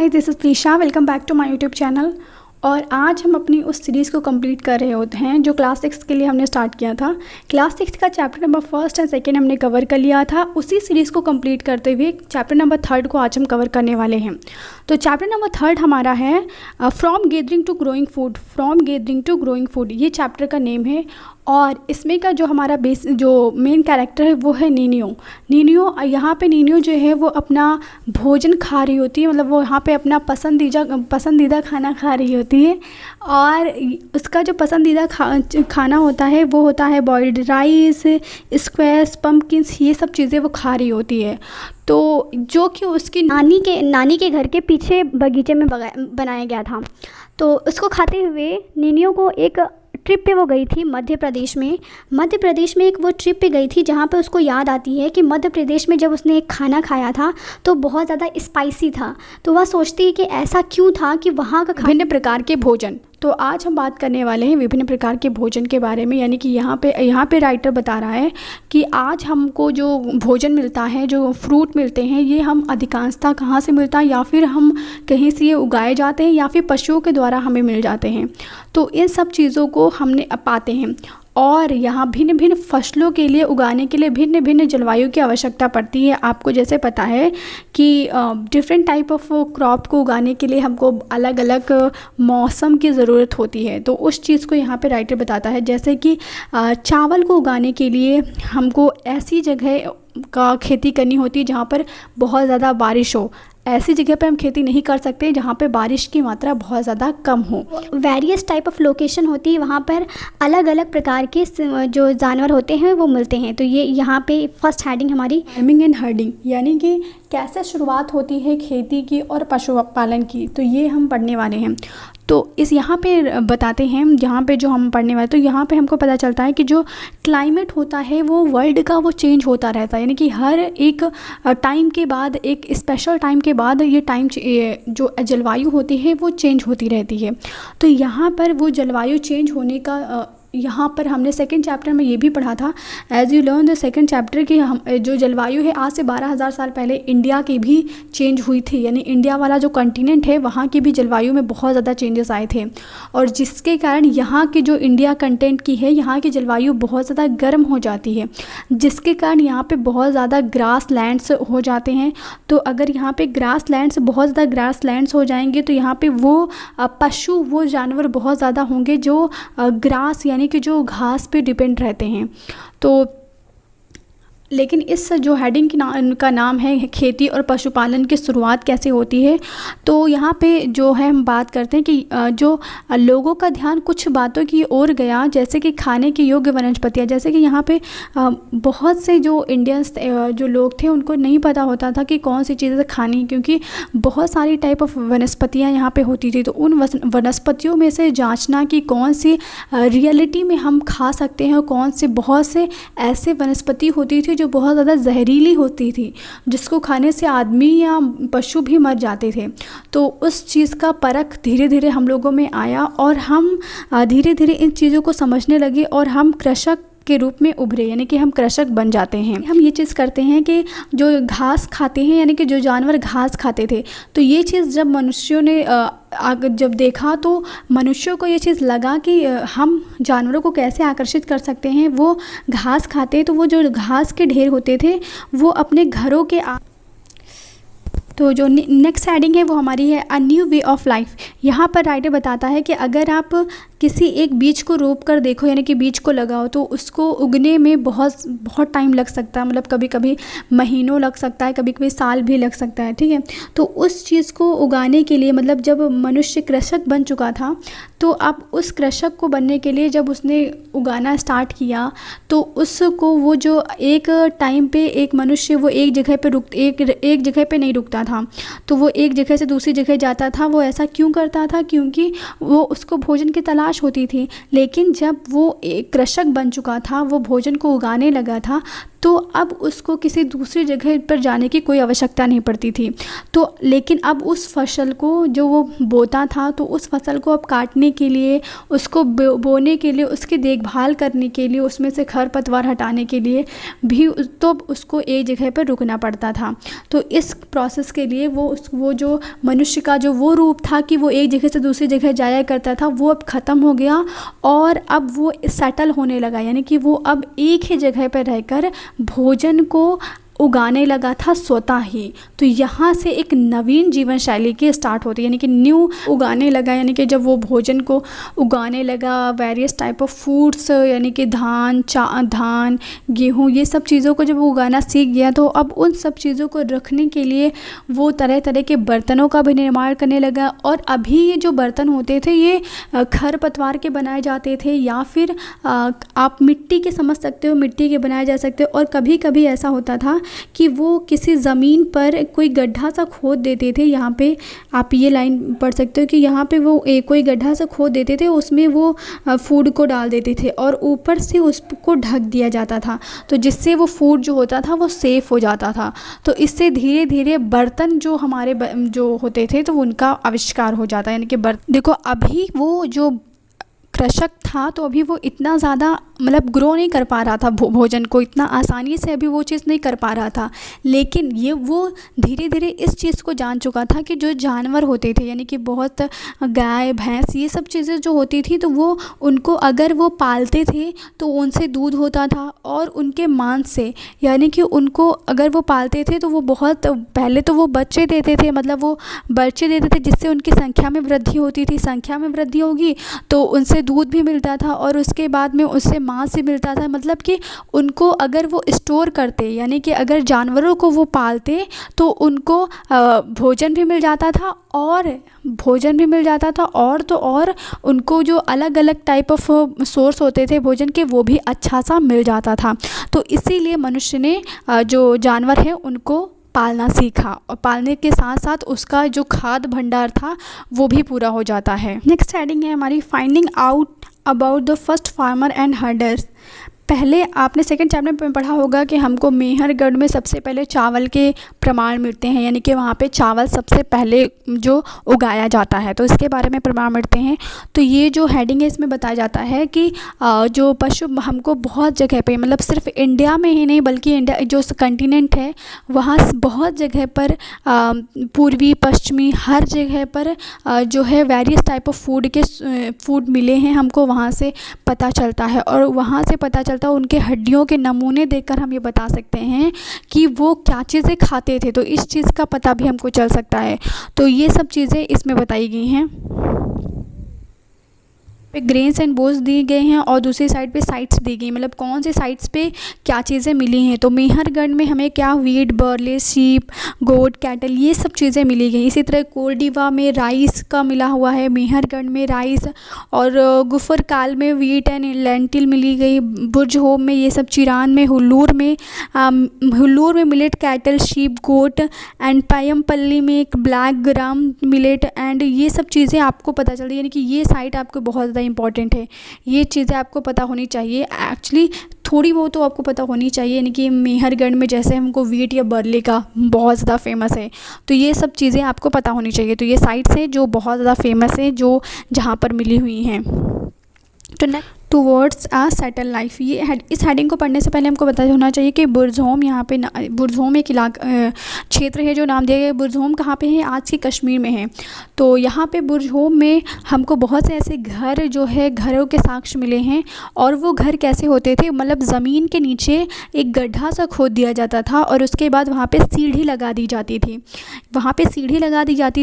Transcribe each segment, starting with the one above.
Guys, this is Prisha. Welcome back to my YouTube channel. और आज हम अपनी उस सीरीज़ को कंप्लीट कर रहे होते हैं जो क्लास 6 के लिए हमने स्टार्ट किया था। क्लास 6 का चैप्टर नंबर 1 एंड 2 हमने कवर कर लिया था। उसी सीरीज़ को कंप्लीट करते हुए चैप्टर नंबर 3 को आज हम कवर करने वाले हैं। तो चैप्टर नंबर 3 हमारा है from gathering to growing food. From gathering to growing food ये चैप्टर का नेम है। और इसमें का जो हमारा बेस जो मेन कैरेक्टर है वो है नीनियो। यहाँ पे नीनियो जो है वो अपना भोजन खा रही होती है, मतलब वो यहाँ पे अपना पसंदीदा खाना खा रही होती है। और उसका जो पसंदीदा खाना होता है वो होता है बॉइल्ड राइस, स्क्वैश, पम्पकिन्स, ये सब चीज़ें वो खा रही होती है। तो जो कि उसकी नानी के घर के पीछे बगीचे में बनाया गया था। तो उसको खाते हुए नीनियो को एक ट्रिप पे वो गई थी मध्य प्रदेश में एक वो ट्रिप पे गई थी जहाँ पे उसको याद आती है कि मध्य प्रदेश में जब उसने एक खाना खाया था तो बहुत ज़्यादा स्पाइसी था। तो वह सोचती है कि ऐसा क्यों था कि वहाँ का विभिन्न प्रकार के भोजन। तो आज हम बात करने वाले हैं विभिन्न प्रकार के भोजन के बारे में। यानी कि यहाँ पे राइटर बता रहा है कि आज हमको जो भोजन मिलता है, जो फ्रूट मिलते हैं, ये हम अधिकांशतः कहाँ से मिलता है, या फिर हम कहीं से ये उगाए जाते हैं या फिर पशुओं के द्वारा हमें मिल जाते हैं। तो इन सब चीज़ों को हमने पाते हैं। और यहाँ भिन्न भिन्न फसलों के लिए उगाने के लिए भिन्न भिन्न जलवायु की आवश्यकता पड़ती है। आपको जैसे पता है कि डिफरेंट टाइप ऑफ क्रॉप को उगाने के लिए हमको अलग अलग मौसम की ज़रूरत होती है। तो उस चीज़ को यहाँ पे राइटर बताता है। जैसे कि चावल को उगाने के लिए हमको ऐसी जगह का खेती करनी होती है जहाँ पर बहुत ज़्यादा बारिश हो। ऐसी जगह पे हम खेती नहीं कर सकते जहाँ पे बारिश की मात्रा बहुत ज़्यादा कम हो। वेरियस टाइप ऑफ लोकेशन होती है, वहाँ पर अलग अलग प्रकार के जो जानवर होते हैं वो मिलते हैं। तो ये यहाँ पे फर्स्ट हेडिंग हमारी फार्मिंग एंड हर्डिंग, यानी कि कैसे शुरुआत होती है खेती की और पशुपालन की, तो ये हम पढ़ने वाले हैं। तो इस यहाँ पे बताते हैं, यहाँ पे जो हम पढ़ने वाले, तो यहाँ पे हमको पता चलता है कि जो क्लाइमेट होता है वो वर्ल्ड का वो चेंज होता रहता है। यानी कि हर एक टाइम के बाद, एक स्पेशल टाइम के बाद ये जो जलवायु होती है वो चेंज होती रहती है। तो यहाँ पर वो जलवायु चेंज होने का यहाँ पर हमने सेकंड चैप्टर में ये भी पढ़ा था, as you learn the second chapter की हम जो जलवायु है आज से 12,000 साल पहले इंडिया की भी चेंज हुई थी। यानी इंडिया वाला जो कॉन्टिनेंट है वहाँ की भी जलवायु में बहुत ज़्यादा चेंजेस आए थे। और जिसके कारण यहाँ की जो इंडिया कंटेंट की है, यहाँ की जलवायु बहुत ज़्यादा गर्म हो जाती है, जिसके कारण यहाँ पर बहुत ज़्यादा ग्रास लैंड्स हो जाते हैं। तो अगर यहाँ पर बहुत ज़्यादा ग्रास लैंड्स हो जाएंगे तो यहाँ पर वो पशु, वो जानवर बहुत ज़्यादा होंगे जो ग्रास यानी कि जो घास पे डिपेंड रहते हैं। तो लेकिन इस जो हेडिंग का नाम है खेती और पशुपालन की शुरुआत कैसे होती है, तो यहाँ पे जो है हम बात करते हैं कि जो लोगों का ध्यान कुछ बातों की ओर गया, जैसे कि खाने के योग्य वनस्पतियाँ। जैसे कि यहाँ पे बहुत से जो इंडियंस जो लोग थे उनको नहीं पता होता था कि कौन सी चीज़ें खानी, क्योंकि बहुत सारी टाइप ऑफ वनस्पतियाँ यहाँ पे होती थी। तो उन वनस्पतियों में से जाँचना कि कौन सी रियलिटी में हम खा सकते हैं और कौन से बहुत से ऐसे वनस्पति होती थी जो बहुत ज़्यादा जहरीली होती थी, जिसको खाने से आदमी या पशु भी मर जाते थे। तो उस चीज़ का परख धीरे धीरे हम लोगों में आया और हम धीरे धीरे इन चीज़ों को समझने लगे और हम कृषक के रूप में उभरे, यानी कि हम कृषक बन जाते हैं। हम ये चीज़ करते हैं कि जो घास खाते हैं, यानी कि जो जानवर घास खाते थे, तो ये चीज़ जब मनुष्यों ने जब देखा तो मनुष्यों को ये चीज़ लगा कि हम जानवरों को कैसे आकर्षित कर सकते हैं। वो घास खाते, तो वो जो घास के ढेर होते थे वो अपने घरों के तो जो नेक्स्ट हेडिंग है वो हमारी है a new way of life. यहाँ पर राइटर बताता है कि अगर आप किसी एक बीज को रोप कर देखो, यानी कि बीज को लगाओ, तो उसको उगने में बहुत टाइम लग सकता है। मतलब कभी कभी महीनों लग सकता है, कभी कभी साल भी लग सकता है, ठीक है। तो उस चीज़ को उगाने के लिए, मतलब जब मनुष्य कृषक बन चुका था, तो अब उस कृषक को बनने के लिए जब उसने उगाना स्टार्ट किया, तो उसको वो जो एक टाइम पे एक मनुष्य वो एक जगह पे नहीं रुकता था, तो वो एक जगह से दूसरी जगह जाता था। वो ऐसा क्यों करता था? क्योंकि वो उसको भोजन की तलाश होती थी। लेकिन जब वो एक कृषक बन चुका था, वो भोजन को उगाने लगा था, तो अब उसको किसी दूसरी जगह पर जाने की कोई आवश्यकता नहीं पड़ती थी। तो लेकिन अब उस फसल को जो वो बोता था, तो उस फसल को अब काटने के लिए, उसको बोने के लिए, उसकी देखभाल करने के लिए, उसमें से खरपतवार हटाने के लिए भी तो उसको एक जगह पर रुकना पड़ता था। तो इस प्रोसेस के लिए वो जो मनुष्य का जो वो रूप था कि वो एक जगह से दूसरी जगह जाया करता था, वो अब ख़त्म हो गया और अब वो सेटल होने लगा, यानी कि वो अब एक ही जगह पर रहकर भोजन को उगाने लगा था स्वतः ही। तो यहाँ से एक नवीन जीवन शैली की स्टार्ट होती है, यानी कि न्यू उगाने लगा, यानी कि जब वो भोजन को उगाने लगा, वेरियस टाइप ऑफ फूड्स, यानी कि धान गेहूँ, ये सब चीज़ों को जब वो उगाना सीख गया, तो अब उन सब चीज़ों को रखने के लिए वो तरह तरह के बर्तनों का भी निर्माण करने लगा। और अभी ये जो बर्तन होते थे ये खरपतवार के बनाए जाते थे, या फिर आप मिट्टी के समझ सकते हो, मिट्टी के बनाए जा सकते हो। और कभी कभी ऐसा होता था कि वो किसी ज़मीन पर कोई गड्ढा सा खोद देते थे। यहाँ पे आप ये लाइन पढ़ सकते हो कि यहाँ पे वो कोई गड्ढा सा खोद देते थे, उसमें वो फूड को डाल देते थे और ऊपर से उसको ढक दिया जाता था, तो जिससे वो फूड जो होता था वो सेफ़ हो जाता था। तो इससे धीरे धीरे बर्तन जो हमारे जो होते थे तो उनका आविष्कार हो जाता है। यानी कि देखो अभी वो जो कृषक था तो अभी वो इतना ज़्यादा मतलब ग्रो नहीं कर पा रहा था भोजन को, इतना आसानी से अभी वो चीज़ नहीं कर पा रहा था। लेकिन ये वो धीरे धीरे इस चीज़ को जान चुका था कि जो जानवर होते थे, यानी कि बहुत गाय भैंस ये सब चीज़ें जो होती थी, तो वो उनको अगर वो पालते थे तो उनसे दूध होता था और उनके मांस से, यानी कि उनको अगर वो पालते थे तो वो बहुत पहले तो वो बच्चे देते थे, मतलब वो बच्चे देते थे जिससे उनकी संख्या में वृद्धि होती थी। संख्या में वृद्धि होगी तो उनसे दूध भी मिलता था और उसके बाद में उससे मांस भी मिलता था। मतलब कि उनको अगर वो स्टोर करते, यानी कि अगर जानवरों को वो पालते तो उनको भोजन भी मिल जाता था और तो और उनको जो अलग अलग टाइप ऑफ सोर्स होते थे भोजन के वो भी अच्छा सा मिल जाता था। तो इसीलिए मनुष्य ने जो जानवर हैं उनको पालना सीखा और पालने के साथ साथ उसका जो खाद्य भंडार था वो भी पूरा हो जाता है। नेक्स्ट हेडिंग है हमारी finding out about the first farmer and herders. पहले आपने सेकंड चैप्टर में पढ़ा होगा कि हमको मेहरगढ़ में सबसे पहले चावल के प्रमाण मिलते हैं, यानी कि वहाँ पे चावल सबसे पहले जो उगाया जाता है, तो इसके बारे में प्रमाण मिलते हैं। तो ये जो हेडिंग है इसमें बताया जाता है कि जो पशु हमको बहुत जगह पे, मतलब सिर्फ इंडिया में ही नहीं बल्कि इंडिया जो कंटिनेंट है वहाँ बहुत जगह पर पूर्वी पश्चिमी हर जगह पर जो है वेरियस टाइप ऑफ फूड मिले हैं हमको, वहाँ से पता चलता है। और वहाँ से पता चलता उनके हड्डियों के नमूने देखकर हम ये बता सकते हैं कि वो क्या चीज़ें खाते थे, तो इस चीज़ का पता भी हमको चल सकता है। तो ये सब चीज़ें इसमें बताई गई हैं। पे ग्रेन्स एंड बोझ दिए गए हैं और दूसरी साइड पे साइट्स दी गई, मतलब कौन से साइट्स पे क्या चीज़ें मिली हैं। तो मेहरगढ़ में हमें क्या व्हीट, बार्ले, शीप, गोट, कैटल ये सब चीज़ें मिली गई। इसी तरह कोल्डिवा में राइस का मिला हुआ है, मेहरगढ़ में राइस, और गुफरकाल में व्हीट एंड लेंटिल मिली गई, बुरजहोम में ये सब, चिरान में, हुल्लूर में millet, cattle, sheep, goat and Paiyampalli में एक ब्लैक ग्राम मिलेट एंड ये सब चीज़ें आपको पता चल रही है। यानी कि ये साइट आपको बहुत ज़्यादा इंपॉर्टेंट है, ये चीज़ें आपको पता होनी चाहिए। एक्चुअली थोड़ी बहुत तो आपको पता होनी चाहिए, यानी कि मेहरगढ़ में जैसे हमको व्हीट या बार्ले का बहुत ज़्यादा फेमस है, तो ये सब चीज़ें आपको पता होनी चाहिए। तो ये साइट्स हैं जो बहुत ज़्यादा फेमस है, जो जहाँ पर मिली हुई हैं। तो नेक्स्ट टूवर्ड्स आ सेटल लाइफ, ये इस हेडिंग को पढ़ने से पहले हमको पता होना चाहिए कि बुरजहोम, यहाँ पे बुरजहोम एक क्षेत्र है जो नाम दिया गया है। बुरजहोम कहाँ पे है? आज के कश्मीर में है। तो यहाँ पे बुरजहोम में हमको बहुत से ऐसे घर जो है घरों के साक्ष्य मिले हैं। और वो घर कैसे होते थे, मतलब ज़मीन के नीचे एक गड्ढा सा खोद दिया जाता था और उसके बाद वहाँ पे सीढ़ी लगा दी जाती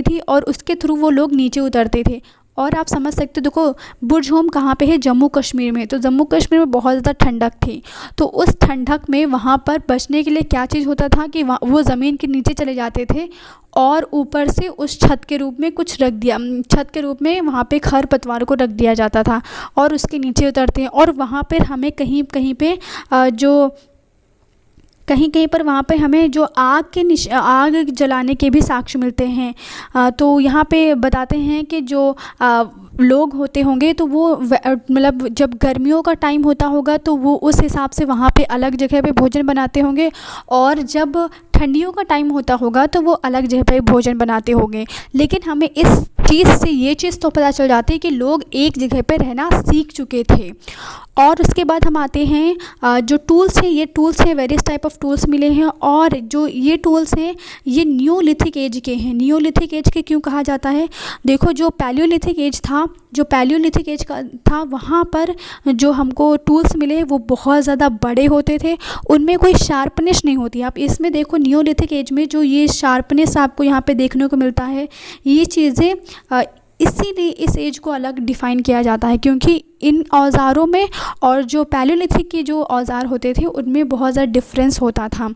थी और उसके थ्रू वो लोग नीचे उतरते थे। और आप समझ सकते हो, देखो बुरजहोम कहाँ पे है? जम्मू कश्मीर में। तो जम्मू कश्मीर में बहुत ज़्यादा ठंडक थी, तो उस ठंडक में वहाँ पर बचने के लिए क्या चीज़ होता था कि वो ज़मीन के नीचे चले जाते थे और ऊपर से उस छत के रूप में कुछ रख दिया, छत के रूप में वहाँ पे खरपतवार को रख दिया जाता था और उसके नीचे उतरते हैं। और वहाँ पर हमें कहीं कहीं पर वहाँ पे हमें जो आग जलाने के भी साक्ष्य मिलते हैं। तो यहाँ पे बताते हैं कि जो लोग होते होंगे तो वो मतलब जब गर्मियों का टाइम होता होगा तो वो उस हिसाब से वहाँ पे अलग जगह पे भोजन बनाते होंगे, और जब ठंडियों का टाइम होता होगा तो वो अलग जगह पे भोजन बनाते होंगे। लेकिन हमें इस चीज़ से ये चीज़ तो पता चल जाती है कि लोग एक जगह पे रहना सीख चुके थे। और उसके बाद हम आते हैं जो टूल्स हैं, ये टूल्स हैं, वेरियस टाइप ऑफ टूल्स मिले हैं, और जो ये टूल्स हैं ये न्यूलिथिक एज के हैं। न्यूलिथिक एज के क्यों कहा जाता है? देखो, जो पैलियोलिथिक एज था, जो पैलियोलिथिक एज का था, वहाँ पर जो हमको टूल्स मिले वो बहुत ज़्यादा बड़े होते थे, उनमें कोई शार्पनेस नहीं होती। आप इसमें देखो, न्यूलिथिक एज में जो ये शार्पनेस आपको यहाँ पे देखने को मिलता है, ये चीज़ें इसीलिए इस एज को अलग डिफ़ाइन किया जाता है, क्योंकि इन औज़ारों में और जो पैलियोलिथिक के जो औज़ार होते थे उनमें बहुत ज़्यादा डिफरेंस होता था,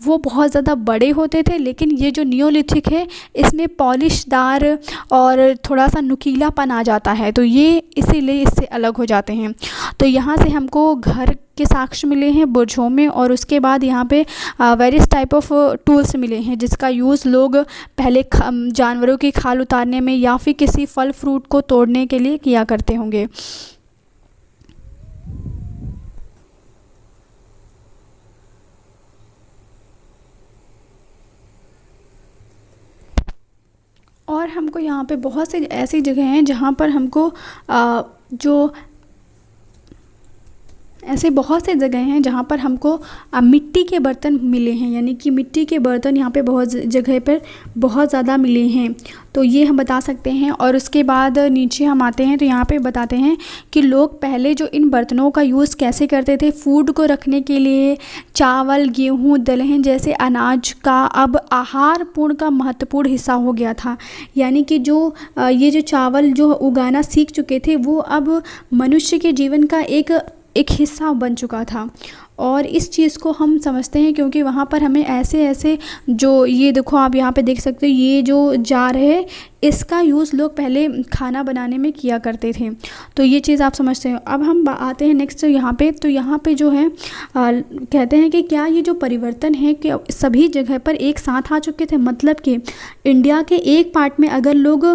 वो बहुत ज़्यादा बड़े होते थे। लेकिन ये जो नियोलिथिक है इसमें पॉलिशदार और थोड़ा सा नुकीलापन आ जाता है, तो ये इसीलिए इससे अलग हो जाते हैं। तो यहाँ से हमको घर के साक्ष्य मिले हैं बुर्जों में, और उसके बाद यहाँ पे वेरियस टाइप ऑफ टूल्स मिले हैं जिसका यूज़ लोग पहले जानवरों की खाल उतारने में या फिर किसी फल फ्रूट को तोड़ने के लिए किया करते होंगे। और हमको यहाँ पे बहुत से ऐसी जगह हैं जहाँ पर हमको जो ऐसे बहुत से जगह हैं जहाँ पर हमको मिट्टी के बर्तन मिले हैं, यानी कि मिट्टी के बर्तन यहाँ पे बहुत जगह पर बहुत ज़्यादा मिले हैं, तो ये हम बता सकते हैं। और उसके बाद नीचे हम आते हैं तो यहाँ पे बताते हैं कि लोग पहले जो इन बर्तनों का यूज़ कैसे करते थे, फूड को रखने के लिए चावल, गेहूँ, दलहन जैसे अनाज का अब आहार पूर्ण का महत्वपूर्ण हिस्सा हो गया था। यानी कि जो ये जो चावल जो उगाना सीख चुके थे वो अब मनुष्य के जीवन का एक हिस्सा बन चुका था। और इस चीज़ को हम समझते हैं क्योंकि वहाँ पर हमें ऐसे ऐसे जो ये देखो आप यहाँ पे देख सकते हो, ये जो जार है इसका यूज़ लोग पहले खाना बनाने में किया करते थे, तो ये चीज़ आप समझते हो। अब हम आते हैं नेक्स्ट यहाँ पे, तो यहाँ पे जो है कहते हैं कि क्या ये जो परिवर्तन है कि सभी जगह पर एक साथ आ चुके थे, मतलब कि इंडिया के एक पार्ट में अगर लोग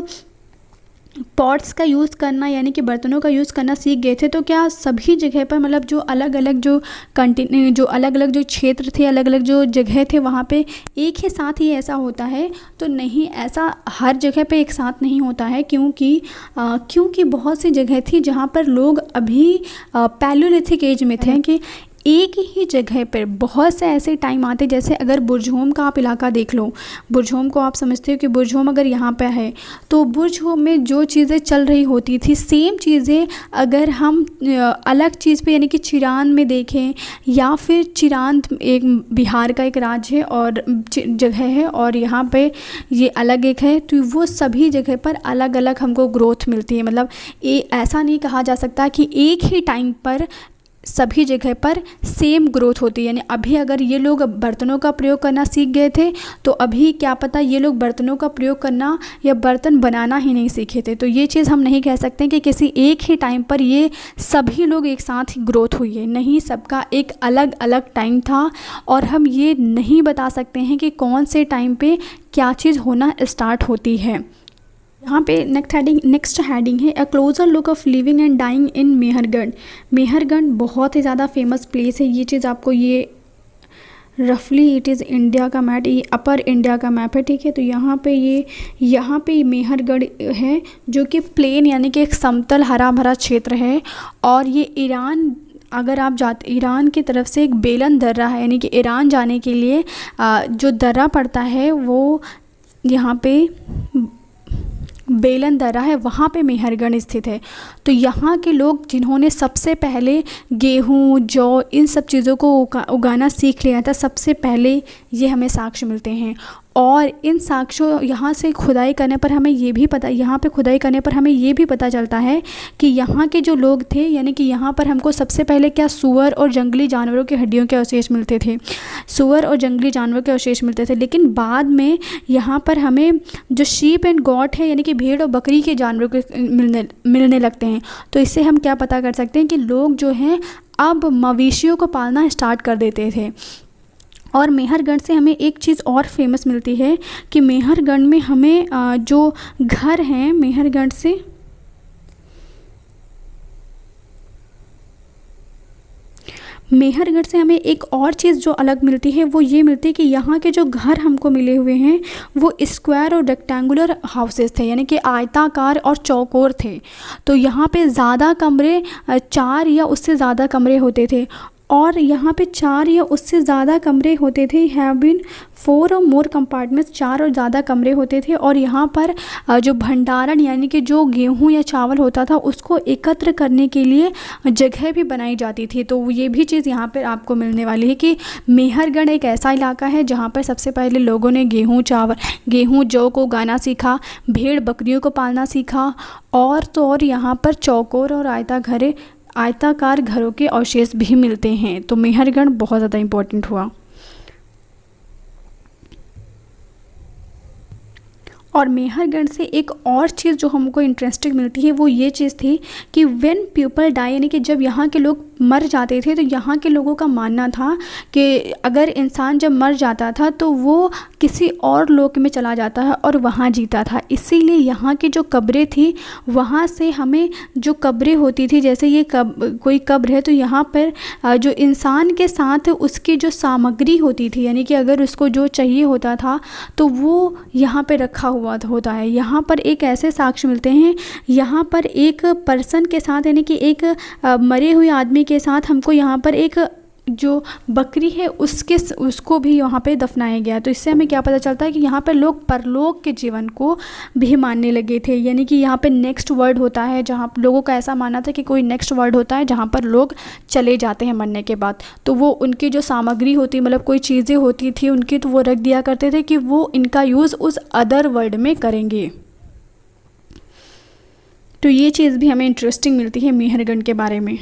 पॉट्स का यूज़ करना यानी कि बर्तनों का यूज़ करना सीख गए थे, तो क्या सभी जगह पर मतलब जो अलग अलग जो अलग अलग जो क्षेत्र थे, अलग अलग जो जगह थे वहाँ पे एक ही साथ ही ऐसा होता है? तो नहीं, ऐसा हर जगह पे एक साथ नहीं होता है, क्योंकि बहुत सी जगह थी जहाँ पर लोग अभी पैलियोलिथिक एज में थे कि एक ही जगह पर बहुत से ऐसे टाइम आते, जैसे अगर बुर्जहोम का आप इलाका देख लो, बुर्जहोम को आप समझते हो कि बुर्जहोम अगर यहाँ पे है तो बुर्जहोम में जो चीज़ें चल रही होती थी सेम चीज़ें अगर हम अलग चीज़ पे यानी कि चिरान में देखें, या फिर चिरान एक बिहार का एक राज्य है और जगह है और यहाँ पे ये अलग एक है, तो वो सभी जगह पर अलग अलग हमको ग्रोथ मिलती है। मतलब ऐसा नहीं कहा जा सकता कि एक ही टाइम पर सभी जगह पर सेम ग्रोथ होती है। यानी अभी अगर ये लोग बर्तनों का प्रयोग करना सीख गए थे तो अभी क्या पता ये लोग बर्तनों का प्रयोग करना या बर्तन बनाना ही नहीं सीखे थे, तो ये चीज़ हम नहीं कह सकते कि किसी एक ही टाइम पर ये सभी लोग एक साथ ही ग्रोथ हुई है। नहीं, सबका एक अलग अलग टाइम था और हम ये नहीं बता सकते हैं कि कौन से टाइम पे क्या चीज़ होना स्टार्ट होती है। यहाँ पे नेक्स्ट हेडिंग है a closer look of living and dying in Mehrgarh. Mehrgarh बहुत ही ज़्यादा फेमस प्लेस है, ये चीज़ आपको ये रफली इट इज़ इंडिया का मैप, ये अपर इंडिया का मैप है, ठीक है। तो यहाँ पे मेहरगढ़ है जो कि प्लेन यानी कि एक समतल हरा भरा क्षेत्र है, और ये ईरान अगर आप जाते ईरान की तरफ से एक बेलन दर्रा है, यानी कि ईरान जाने के लिए जो दर्रा पड़ता है वो यहाँ पे बेलन दर्रा है, वहाँ पे मेहरगढ़ स्थित है। तो यहाँ के लोग जिन्होंने सबसे पहले गेहूँ, जौ इन सब चीज़ों को उगाना सीख लिया था, सबसे पहले ये हमें साक्ष्य मिलते हैं। और इन साक्ष्यों यहाँ से खुदाई करने पर हमें ये भी पता चलता है कि यहाँ के जो लोग थे, यानी कि यहाँ पर हमको सबसे पहले क्या सूअर और जंगली जानवरों की हड्डियों के अवशेष मिलते थे, सूअर और जंगली जानवरों के अवशेष मिलते थे। लेकिन बाद में यहाँ पर हमें जो शीप एंड गॉट है यानी कि भेड़ और बकरी के जानवरों के मिलने लगते हैं। तो इससे हम क्या पता कर सकते हैं कि लोग जो हैं अब मवेशियों को पालना स्टार्ट कर देते थे। और मेहरगढ़ से हमें एक चीज़ और फेमस मिलती है कि मेहरगढ़ में हमें जो घर हैं मेहरगढ़ से मेहरगढ़ से हमें एक और चीज़ जो अलग मिलती है वो ये मिलती है कि यहाँ के जो घर हमको मिले हुए हैं वो स्क्वायर और रेक्टेंगुलर हाउसेस थे, यानी कि आयताकार और चौकोर थे। तो यहाँ पे ज़्यादा कमरे 4 या उससे ज़्यादा कमरे होते थे, और यहाँ पे 4 या उससे ज़्यादा कमरे होते थे। हैव बीन 4 और मोर कंपार्टमेंट्स, 4 और ज़्यादा कमरे होते थे। और यहाँ पर जो भंडारण यानी कि जो गेहूँ या चावल होता था उसको एकत्र करने के लिए जगह भी बनाई जाती थी। तो ये भी चीज़ यहाँ पर आपको मिलने वाली है कि मेहरगढ़ एक ऐसा इलाका है जहाँ पर सबसे पहले लोगों ने गेहूँ जौ को उगाना सीखा, भेड़ बकरियों को पालना सीखा, और तो और यहाँ पर चौकोर और आयताकार घरों के अवशेष भी मिलते हैं। तो मेहरगढ़ बहुत ज़्यादा इम्पोर्टेंट हुआ। और मेहरगढ़ से एक और चीज़ जो हमको इंटरेस्टिंग मिलती है वो ये चीज़ थी कि व्हेन पीपल डाई, यानी कि जब यहाँ के लोग मर जाते थे तो यहाँ के लोगों का मानना था कि अगर इंसान जब मर जाता था तो वो किसी और लोक में चला जाता है और वहाँ जीता था। इसीलिए यहाँ की जो कब्रें थी वहाँ से हमें जो कब्रें होती थी, जैसे ये कोई कब्र है तो यहाँ पर जो इंसान के साथ उसकी जो सामग्री होती थी, यानी कि अगर उसको जो चाहिए होता था तो वो यहाँ पे रखा हुआ होता है। यहाँ पर एक ऐसे साक्ष्य मिलते हैं, यहाँ पर एक पर्सन के साथ, यानी कि एक मरे हुए आदमी के साथ हमको यहाँ पर एक जो बकरी है उसको भी यहाँ पे दफनाया गया। तो इससे हमें क्या पता चलता है कि यहाँ पर लोग परलोक के जीवन को भी मानने लगे थे, यानी कि यहाँ पे नेक्स्ट वर्ल्ड होता है, जहाँ लोगों का ऐसा मानना था कि कोई नेक्स्ट वर्ल्ड होता है जहाँ पर लोग चले जाते हैं मरने के बाद। तो वो उनकी जो सामग्री होती, मतलब कोई चीज़ें होती थी उनकी, तो वो रख दिया करते थे कि वो इनका यूज़ उस अदर वर्ल्ड में करेंगे। तो ये चीज़ भी हमें इंटरेस्टिंग मिलती है मेहरगढ़ के बारे में।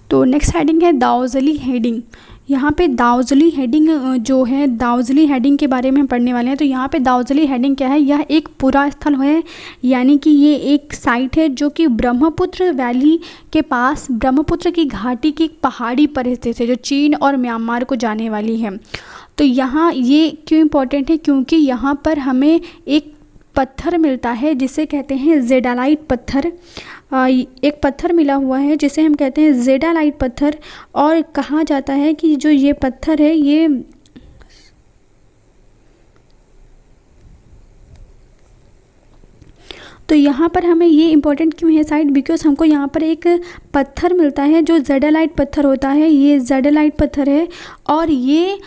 तो नेक्स्ट हेडिंग है दाऊजली हेडिंग। यहाँ पे दाऊजली हेडिंग जो है, दाऊजली हेडिंग के बारे में हम पढ़ने वाले हैं। तो यहाँ पे दाऊजली हेडिंग क्या है, यह एक पुरा स्थल है, यानी कि ये एक साइट है जो कि ब्रह्मपुत्र वैली के पास, ब्रह्मपुत्र की घाटी की पहाड़ी पर स्थित है, जो चीन और म्यांमार को जाने वाली है। तो यहाँ ये क्यों इम्पोर्टेंट है, क्योंकि यहाँ पर हमें एक पत्थर मिलता है जिसे कहते हैं जेडालाइट पत्थर। एक पत्थर मिला हुआ है जिसे हम कहते हैं जेडालाइट पत्थर, और कहा जाता है कि जो ये पत्थर है ये तो यहाँ पर हमें ये इम्पोर्टेंट क्यों है साइट, बिकॉज हमको यहाँ पर एक पत्थर मिलता है जो जेडालाइट पत्थर होता है। ये जेडालाइट पत्थर है और ये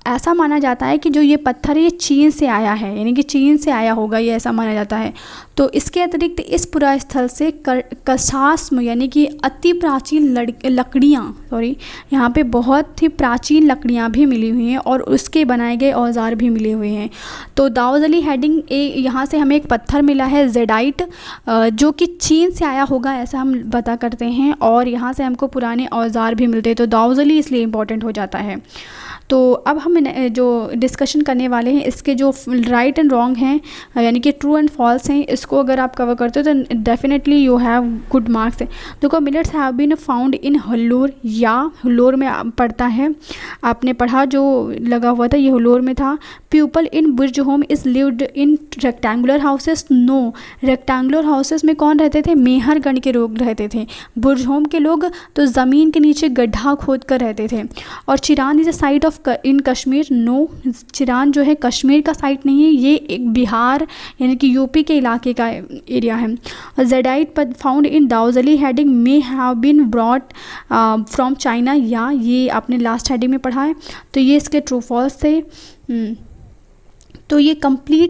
ऐसा माना जाता है कि जो ये पत्थर ये चीन से आया है, यानी कि चीन से आया होगा, ये ऐसा माना जाता है। तो इसके अतिरिक्त इस पुरा स्थल से कशास्म यानी कि अति प्राचीन लकड़ियाँ यहाँ पे बहुत ही प्राचीन लकड़ियाँ भी मिली हुई हैं और उसके बनाए गए औजार भी मिले हुए हैं। तो दाऊजली हेडिंग यहाँ से हमें एक पत्थर मिला है जेडाइट, जो कि चीन से आया होगा ऐसा हम पता करते हैं, और यहाँ से हमको पुराने औजार भी मिलते हैं। तो दाऊजली इसलिए इम्पोर्टेंट हो जाता है। तो अब हम जो डिस्कशन करने वाले हैं इसके जो राइट एंड रॉन्ग हैं, यानी कि ट्रू एंड फॉल्स हैं, इसको अगर आप कवर करते हो तो definitely you have good marks. देखो, millets have been found in Hallur, या हुल्लूर में पड़ता है, आपने पढ़ा जो लगा हुआ था ये हुल्लूर में था। People in Burzahom is lived in rectangular houses, no, rectangular houses में कौन रहते थे, मेहरगढ़ के लोग रहते थे। बुर्ज होम के लोग तो ज़मीन के नीचे गड्ढा खोद कर रहते थे। और Chirand is a site of in Kashmir, no, Chirand जो है कश्मीर का साइट नहीं है, ये एक बिहार यानी कि यूपी के इलाके का एरिया है। Jadeite found in Daojali Hading may have been brought from China, या ये आपने लास्ट हेडिंग में पढ़ा है। तो ये इसके ट्रू फॉल्स थे। तो ये कंप्लीट